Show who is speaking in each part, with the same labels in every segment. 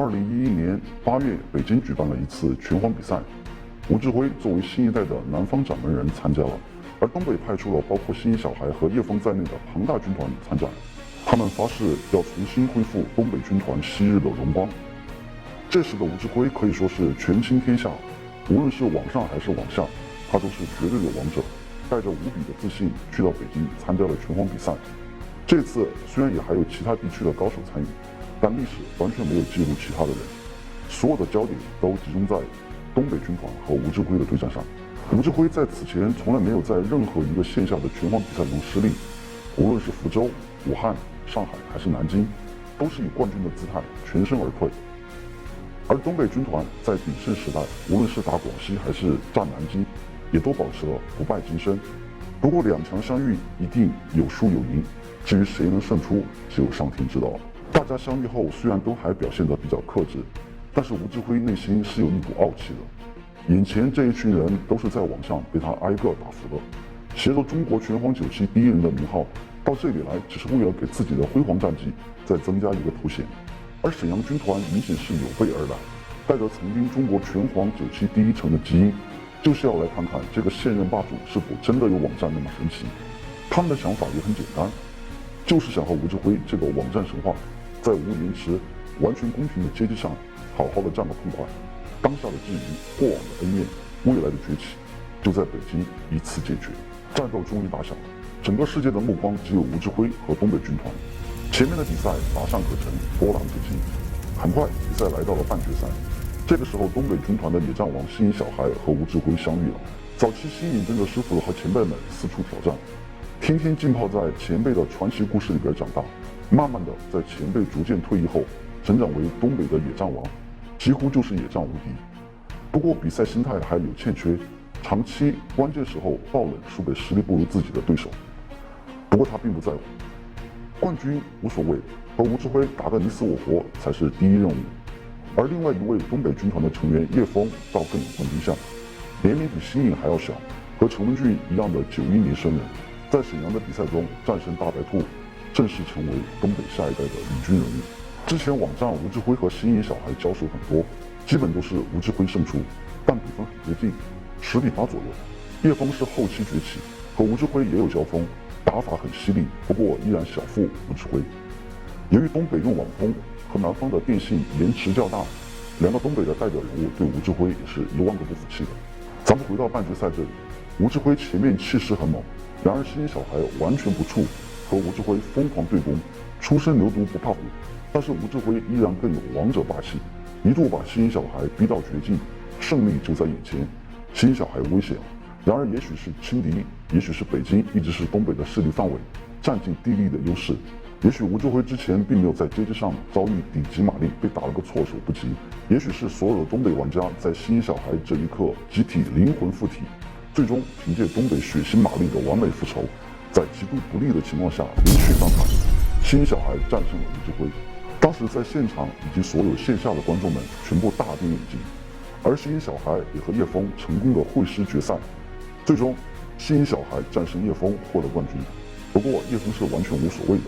Speaker 1: 2011年8月，北京举办了一次拳皇比赛，吴志辉作为新一代的南方掌门人参加了，而东北派出了包括新一小孩和叶枫在内的庞大军团参战，他们发誓要重新恢复东北军团昔日的荣光。这时的吴志辉可以说是权倾天下，无论是网上还是网下，他都是绝对的王者，带着无比的自信去到北京参加了拳皇比赛。这次虽然也还有其他地区的高手参与，但历史完全没有记录其他的人，所有的焦点都集中在东北军团和吴志辉的对战上。吴志辉在此前从来没有在任何一个线下的拳皇比赛中失利，无论是福州、武汉、上海还是南京，都是以冠军的姿态全身而退。而东北军团在鼎盛时代，无论是打广西还是战南京，也都保持了不败金身。不过两强相遇一定有输有赢，至于谁能胜出，只有上天知道了。大家相遇后虽然都还表现得比较克制，但是吴志辉内心是有一股傲气的。眼前这一群人都是在网上被他挨个打服的，携着中国拳皇9期第一人的名号到这里来，只是为了给自己的辉煌战绩再增加一个头衔。而沈阳军团明显是有备而来，带着曾经中国拳皇9期第一城的基因，就是要来看看这个现任霸主是否真的有网战那么神奇。他们的想法也很简单，就是想和吴志辉这个网战神话在无延迟、完全公平的阶梯上好好的战个痛快。当下的质疑、过往的恩怨、未来的崛起，就在北京一次解决。战斗终于打响了，整个世界的目光只有吴志辉和东北军团。前面的比赛乏善可陈，波澜不惊。很快，比赛来到了半决赛。这个时候，东北军团的野战王新颖小孩和吴志辉相遇了。早期新颖跟着师傅和前辈们四处挑战，天天浸泡在前辈的传奇故事里边长大。慢慢的，在前辈逐渐退役后，成长为东北的野战王，几乎就是野战无敌。不过比赛心态还有欠缺，长期关键时候爆冷输给实力不如自己的对手。不过他并不在乎。冠军无所谓，和吴志辉打个你死我活才是第一任务。而另外一位东北军团的成员叶枫倒更有冠军相，年龄比新颖还要小，和陈文俊一样的91年生人，在沈阳的比赛中战胜大白兔，正式成为东北下一代的领军人物。之前网战吴志辉和新颖小孩交手很多，基本都是吴志辉胜出，但比分很接近，10比8左右。叶枫是后期崛起，和吴志辉也有交锋，打法很犀利，不过依然小负吴志辉。由于东北用网通和南方的电信延迟较大，两个东北的代表人物对吴志辉也是1万个不服气的。咱们回到半决赛这里，吴志辉前面气势很猛，然而新颖小孩完全不怵，和吴志辉疯狂对攻，初生牛犊不怕虎。但是吴志辉依然更有王者霸气，一度把新颖小孩逼到绝境，胜利就在眼前，新颖小孩危险了。然而也许是轻敌，也许是北京一直是东北的势力范围，占尽地利的优势。也许吴志辉之前并没有在阶梯上遭遇顶级马力，被打了个措手不及。也许是所有的东北玩家在新小孩这一刻集体灵魂附体，最终凭借东北血腥马力的完美复仇，在极度不利的情况下连续翻盘，新小孩战胜了吴志辉。当时在现场以及所有线下的观众们全部大跌眼镜，而新小孩也和叶枫成功的会师决赛，最终新小孩战胜叶枫获得冠军。不过叶枫是完全无所谓的。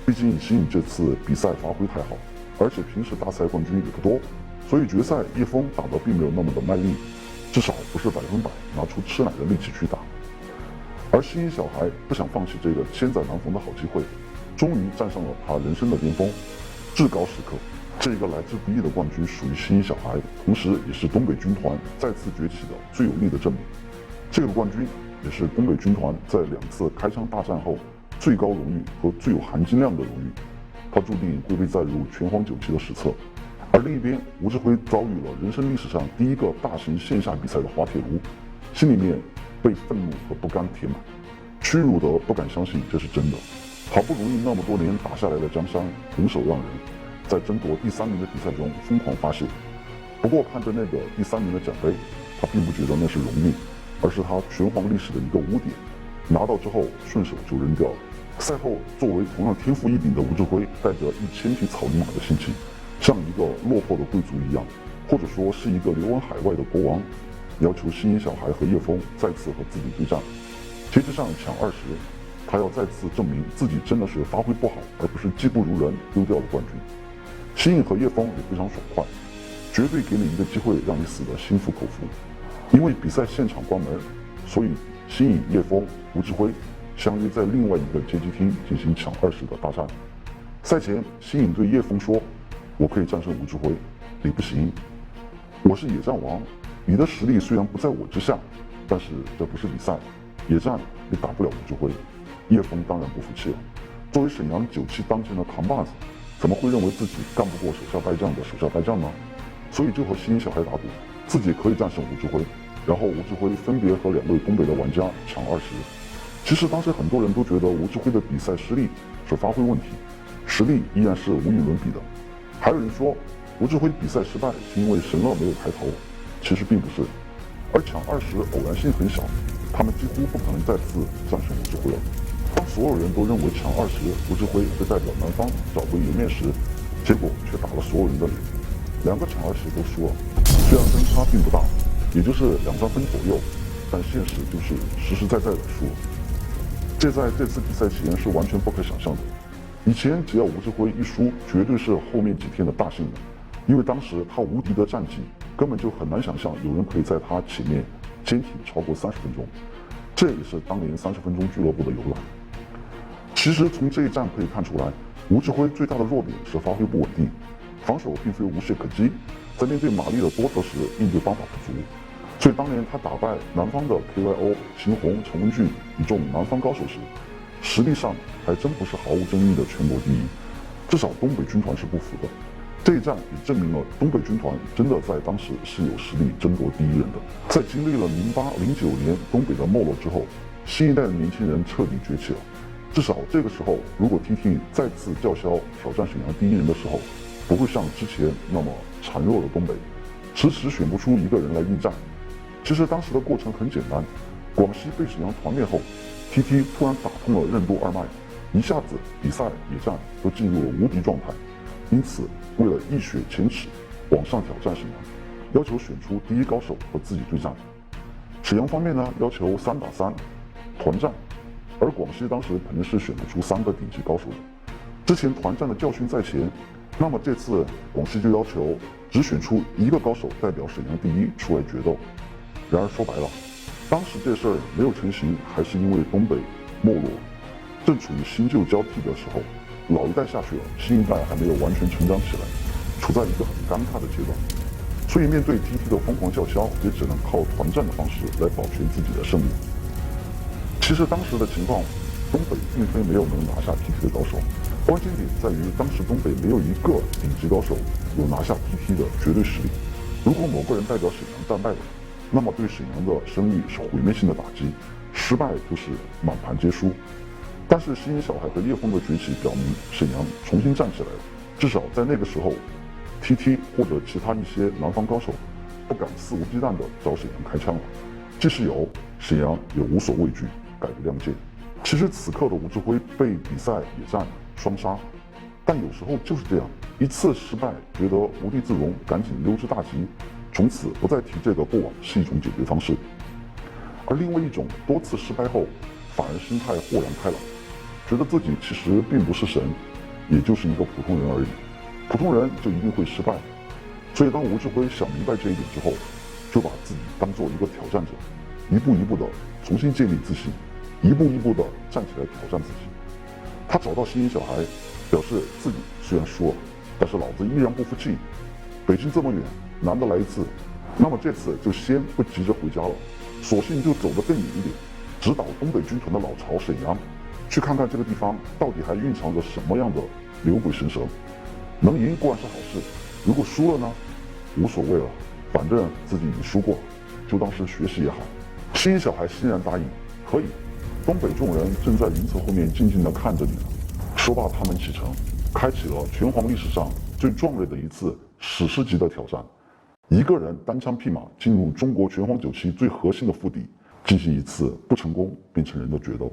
Speaker 1: 毕竟新颖这次比赛发挥太好，而且平时大赛冠军也不多，所以决赛叶枫打得并没有那么的卖力，至少不是100%拿出吃奶的力气去打。而新颖小孩不想放弃这个千载难逢的好机会，终于站上了他人生的巅峰，至高时刻。这个来之不易的冠军属于新颖小孩，同时也是东北军团再次崛起的最有力的证明。这个冠军也是东北军团在2次开枪大战后最高荣誉和最有含金量的荣誉，他注定会被载入拳皇9期的史册。而另一边，吴志辉遭遇了人生历史上第一个大型线下比赛的滑铁卢，心里面被愤怒和不甘填满，屈辱的不敢相信这是真的。好不容易那么多年打下来的江山，拱手让人，在争夺第3名的比赛中疯狂发泄。不过看着那个第3名的奖杯，他并不觉得那是荣誉，而是他拳皇历史的一个污点，拿到之后顺手就扔掉了。赛后，作为同样天赋异禀的吴志辉，带着1000匹草泥马的心情，像一个落魄的贵族一样，或者说是一个流亡海外的国王，要求新颖小孩和叶枫再次和自己对战。阶梯上抢20，他要再次证明自己真的是发挥不好，而不是技不如人丢掉了冠军。新颖和叶枫也非常爽快，绝对给你一个机会让你死得心服口服。因为比赛现场关门，所以新颖、叶枫、吴志辉相约在另外一个街机厅进行抢20的大战。赛前，新颖对叶枫说：“我可以战胜吴志辉，你不行。我是野战王，你的实力虽然不在我之下，但是这不是比赛，野战也打不了吴志辉。”叶枫当然不服气了。作为沈阳97当前的扛把子，怎么会认为自己干不过手下败将的手下败将呢？所以就和新颖小孩打赌，自己可以战胜吴志辉，然后吴志辉分别和2位东北的玩家抢20。其实当时很多人都觉得吴志辉的比赛失利是发挥问题，实力依然是无与伦比的。还有人说吴志辉比赛失败是因为神乐没有抬头，其实并不是。而抢20偶然性很小，他们几乎不可能再次战胜吴志辉了。当所有人都认为抢20吴志辉会代表南方找回颜面时，结果却打了所有人的脸。2个抢20都输了，虽然分差并不大，也就是2-3分左右，但现实就是实实在在的输了。这在这次比赛前是完全不可想象的。以前只要吴志辉一输，绝对是后面几天的大新闻，因为当时他无敌的战绩，根本就很难想象有人可以在他前面坚挺超过30分钟。这也是当年30分钟俱乐部的由来。其实从这一战可以看出来，吴志辉最大的弱点是发挥不稳定，防守并非无懈可击，在面对马力的多头时应对方法不足。所以当年他打败南方的 KYO、秦红、陈文俊一众南方高手时，实力上还真不是毫无争议的全国第一，至少东北军团是不服的。这一战也证明了东北军团真的在当时是有实力争夺第一人的。在经历了08、09年东北的没落之后，新一代的年轻人彻底崛起了。至少这个时候，如果 TT 再次叫嚣挑战沈阳第一人的时候，不会像之前那么孱弱的东北，迟迟选不出一个人来应战。其实当时的过程很简单，广西被沈阳团灭后 ，TT 突然打通了任督二脉，一下子比赛、野战都进入了无敌状态。因此，为了一雪前耻，往上挑战沈阳，要求选出第一高手和自己对战。沈阳方面呢，要求3打3团战，而广西当时肯定是选不出3个顶级高手的。之前团战的教训在前，那么这次广西就要求只选出1个高手代表沈阳第一出来决斗。然而说白了，当时这事儿没有成型，还是因为东北没落，正处于新旧交替的时候，老一代下去了，新一代还没有完全成长起来，处在一个很尴尬的阶段。所以面对 TT 的疯狂叫嚣，也只能靠团战的方式来保全自己的胜利。其实当时的情况，东北并非没有能拿下 TT 的高手，关键点在于当时东北没有一个顶级高手有拿下 TT 的绝对实力。如果某个人代表沈阳战败了，那么对沈阳的声誉是毁灭性的打击，失败就是满盘皆输。但是新颖小孩和叶枫的崛起表明沈阳重新站起来了，至少在那个时候 ，TT 或者其他一些南方高手不敢肆无忌惮地找沈阳开枪了。即使有，沈阳也无所畏惧，改了亮剑。其实此刻的吴志辉被比赛、野战双杀，但有时候就是这样，一次失败觉得无地自容，赶紧溜之大吉，从此不再提这个过往是一种解决方式。而另外一种多次失败后，反而心态豁然开朗，觉得自己其实并不是神，也就是一个普通人而已。普通人就一定会失败，所以当吴志辉想明白这一点之后，就把自己当做一个挑战者，一步一步的重新建立自信，一步一步的站起来挑战自己。他找到新颖小孩，表示自己虽然输了，但是老子依然不服气。北京这么远，难得来一次，那么这次就先不急着回家了，索性就走得更远一点，直捣东北军团的老巢沈阳，去看看这个地方到底还蕴藏着什么样的牛鬼神蛇。能赢固然是好事，如果输了呢，无所谓了，反正自己已经输过，就当是学习也好。新颖小孩欣然答应，可以。东北众人正在云层后面静静地看着你呢。说罢，他们启程，开启了拳皇历史上最壮烈的一次史诗级的挑战。一个人单枪匹马进入中国拳皇97最核心的腹地，进行一次不成功便成仁的决斗。